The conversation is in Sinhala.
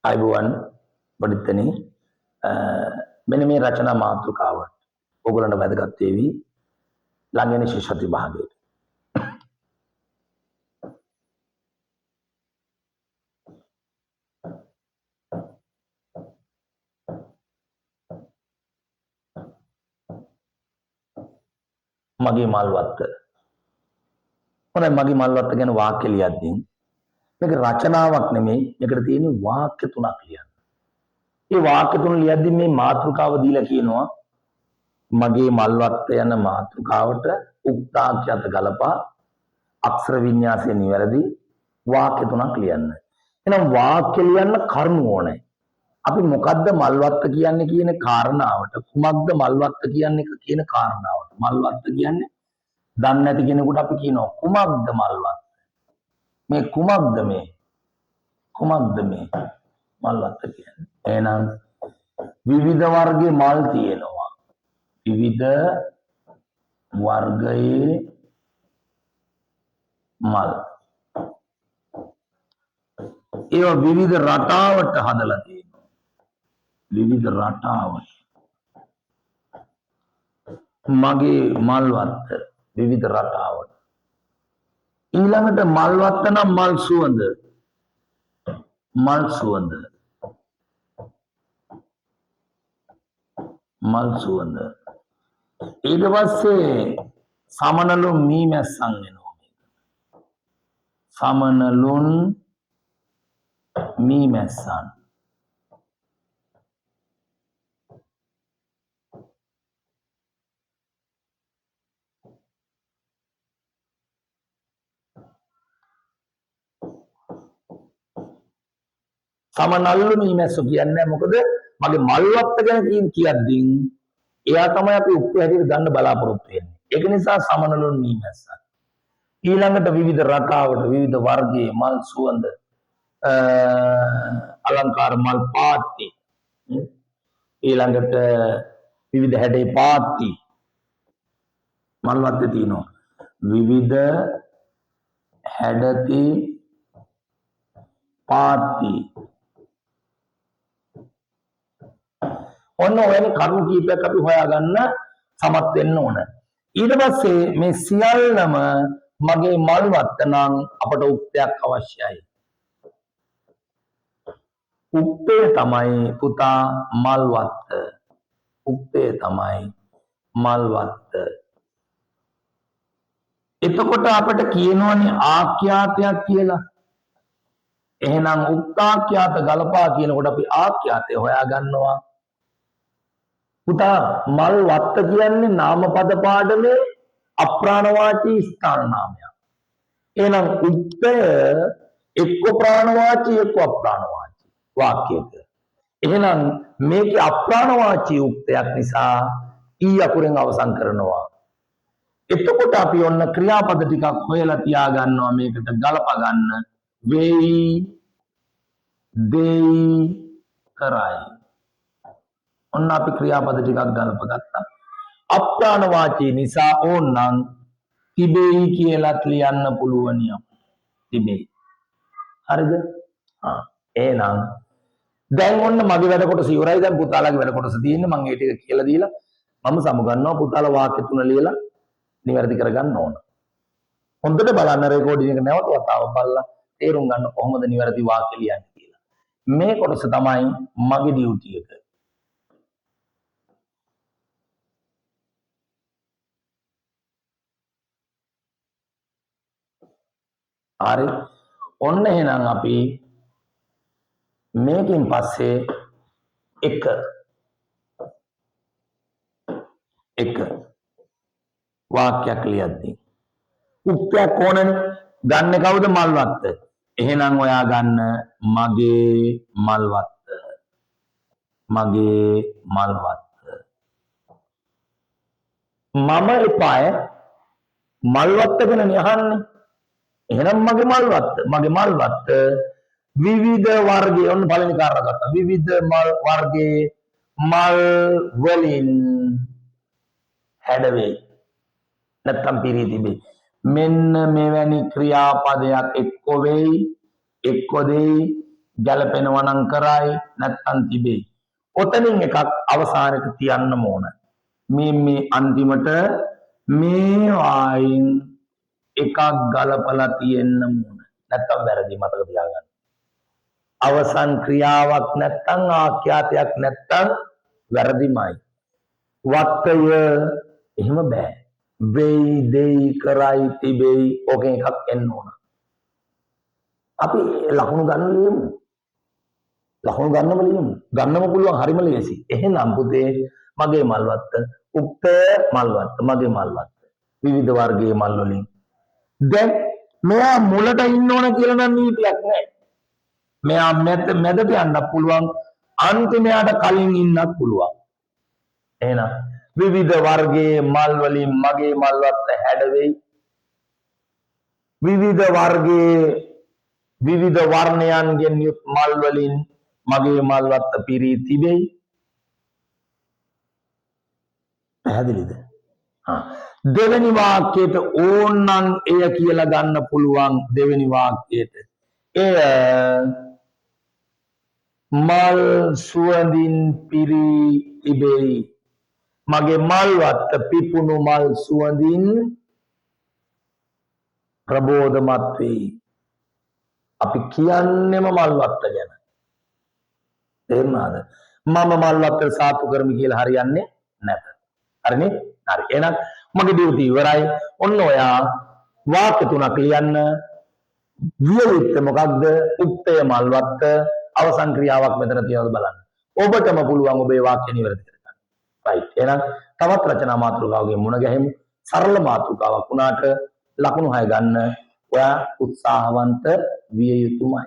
අයිබෝවන් බඩිත්තනි මෙන්න මේ රචනා මාතෘකාවට ඔයගොල්ලන්ට වැදගත් වේවි ළඟෙන ශිෂ්‍යත්ව විභාගයට. මගේ මල්වත්ත. හොඳයි මගේ මල්වත්ත ගැන වාක්‍ය ලියද්දී මේක රචනාවක් නෙමෙයි මේකට තියෙන වාක්‍ය තුනක් ලියන්න. මේ වාක්‍ය තුන ලියද්දී මේ මාතෘකාව දීලා කියනවා මගේ මල්වත්ත යන මාතෘකාවට උක්තාක්ෂත ගලපා අක්ෂර වින්‍යාසය නිවැරදි වාක්‍ය තුනක් ලියන්න. එහෙනම් වාක්‍ය ලියන්න කරුණු ඕනේ. අපි මොකද්ද මල්වත්ත කියන්නේ කියන කාරණාවට කුමක්ද මල්වත්ත කියන්නේ කියන කාරණාවට මල්වත්ත කියන්නේ දන්නේ නැති කෙනෙකුට අපි කියනවා කුමක්ද මල්වත්ත මේ කුමක්ද මේ මල්වත්ත කියන්නේ. එහෙනම් විවිධ වර්ගයේ මල් තියෙනවා. විවිධ වර්ගයේ මල් ඒවා විවිධ රටාවට හදලා තියෙනවා. විවිධ රටාවට මගේ මල්වත්ත විවිධ රටාවට. ඊළඟට මල්වත්ත නම් මල් සුවඳ ඊට පස්සේ සමනලුන් මීමැස්සන් වෙනවා. සමනලුන් මීමැස්සන් සමනල්ලු මීමැස්සෝ කියන්නේ මොකද මගේ මල්වත්ත ගැන කියද්දී එයා තමයි අපි උත්තර හැටියට ගන්න බලාපොරොත්තු වෙන්නේ. ඒක නිසා සමනලුන් මීමැස්සන්. ඊළඟට විවිධ රටාවට විවිධ වර්ගයේ මල් සුවඳ අලංකාර මල් පාත්ති ඊළඟට විවිධ හැඩේ පාත්ති මල්වත්තේ තියෙනවා. විවිධ හැඩති පාත්ති ඔන්න ඔයන කරුණු කීපයක් අපි හොයාගන්න සමත් වෙන්න ඕන. ඊට පස්සේ මේ සියල්ලම මගේ මල්වත්ත නම් අපට උක්තයක් අවශ්‍යයි. උක්තේ තමයි පුතා මල්වත්ත. උක්තේ තමයි මල්වත්ත. එතකොට අපිට කියනවනේ ආඛ්‍යාතයක් කියලා. එහෙනම් උක්තාඛ්‍යාත ගලපා කියනකොට අපි ආඛ්‍යාතය හොයාගන්නවා. පුතා මල්වත්ත කියන්නේ නාමපද පාඩමේ අප්‍රාණවාචී ස්ථාන නාමයක්. එහෙනම් උක්තය එක්ක ප්‍රාණවාචී එක්ක අප්‍රාණවාචී වාක්‍යයක. එහෙනම් මේකේ අප්‍රාණවාචී උක්තයක් නිසා ඊ අකුරෙන් අවසන් කරනවා. එතකොට අපි ඔන්න ක්‍රියාපද ටිකක් හොයලා තියා ගන්නවා මේකට ගලප ගන්න. වෙයි දෙයි කරයි. ඔන්න අපි ක්‍රියාපද ටිකක් ගලප ගත්තා. අප්‍රාණවාචී නිසා ඕනනම් තිබෙයි කියලාත් ලියන්න පුළුවන් යම්. තිබෙයි. හරිද? එහෙනම් දැන් ඔන්න මගේ වැඩ කොටස ඉවරයි. දැන් පුතාලාගේ වැඩ කොටස තියෙන්නේ. මම ඒ ටික කියලා දීලා මම සමුගන්නවා. පුතාලා වාක්‍ය තුන ලියලා නිවැරදි කරගන්න ඕන. හොඳට බලන්න රෙකෝඩින් එක නැවත වතාවක් බලලා තේරුම් ගන්න කොහොමද නිවැරදි වාක්‍ය ලියන්නේ කියලා. මේ කොටස තමයි මගේ ඩියුටි එක. හරි. ඔන්න එහෙනම් අපි මේකෙන් පස්සේ එක වාක්‍යයක් ලියද්දී උක්තයක් ඕනනේ. ගන්න කවුද මල්වත්ත. එහෙනම් ඔයා ගන්න මගේ මල්වත්ත. මම එපාය මල්වත්ත ගැන අහන්නේ. එහෙනම් මගේ මල්වත්ත විවිධ වර්ගයේ ඔන්න පළවෙනි කාරණා ගත්තා. විවිධ මල් වර්ගයේ මල් වලින් හැඩ වෙයි. නැත්තම් පිරී තිබේ. මෙන්න මෙවැනි ක්‍රියාපදයක් එක්ක වෙයි, එක්ක දෙයි, ගැලපෙනවා නම් කරයි නැත්තම් තිබෙයි. ඔතනින් එකක් අවසානට තියන්න ඕන. මේ අන්තිමට මේ වයින් එකක් ගලපලා තියෙන්න ඕන. නැත්තම් වැරදි මතක තියාගන්න. අවසන් ක්‍රියාවක් නැත්තම් ආඛ්‍යාතයක් නැත්තම් වැරදිමයි. වත්තය එහෙම බෑ. වෙයි දෙයි කරයි තිබෙයි ඔකෙන් එකක් එන්න ඕන. අපි ලකුණු ගන්න ලියමු. ලකුණු ගන්නම ලියමු. ගන්නම පුළුවන් හරිම ලේසි. එහෙනම් පුතේ මගේ මල්වත්ත උක්ත මල්වත්ත මගේ මල්වත්ත විවිධ වර්ගයේ මල් වලින් දැන් මෙයා මුලට ඉන්න ඕන කියලා නම් නීතියක් නැහැ. මෙයා මැදට යන්න පුළුවන් අන්තිමයට කලින් ඉන්නත් පුළුවන්. එහෙනම් විවිධ වර්ගයේ මල් වලින් මගේ මල්වත්ත හැඩවෙයි. විවිධ වර්ගයේ විවිධ වර්ණයන්ගෙන් යුත් මල් වලින් මගේ මල්වත්ත පිරී තිබෙයි. පැහැදිලිද? දෙවෙනි වාක්‍යයට ඕනනම් එය කියලා ගන්න පුළුවන්. දෙවෙනි වාක්‍යයට එය මල් සුවඳින් පිරී තිබෙයි. මගේ මල්වත්ත පිපුණු මල් සුවඳින් ප්‍රබෝධමත් වෙයි. අපි කියන්නේම මල්වත්ත ගැන. තේරුණාද? මම මල්වත්ත සාතු කරමි කියලා හරියන්නේ නැත. හරිනේ? හරි. එහෙනම් මගේ ඩියුටි ඉවරයි. ඔන්න ඔයා වාක්‍ය තුනක් ලියන්න. විය යුත්තේ මොකක්ද? උක්තය මල්වත්ත. අවසන් ක්‍රියාවක් මෙතන තියෙනවද බලන්න. ඔබටම පුළුවන් ඔබේ වාක්‍ය නිවැරදි කරගන්න. රයිට්. එහෙනම් තවත් රචනා මාතෘකාවකින් මුණ ගැහෙමු. සරල මාතෘකාවක් වුණාට ලකුණු 6 ගන්න ඔයා උත්සාහවන්ත විය යුතුමයි.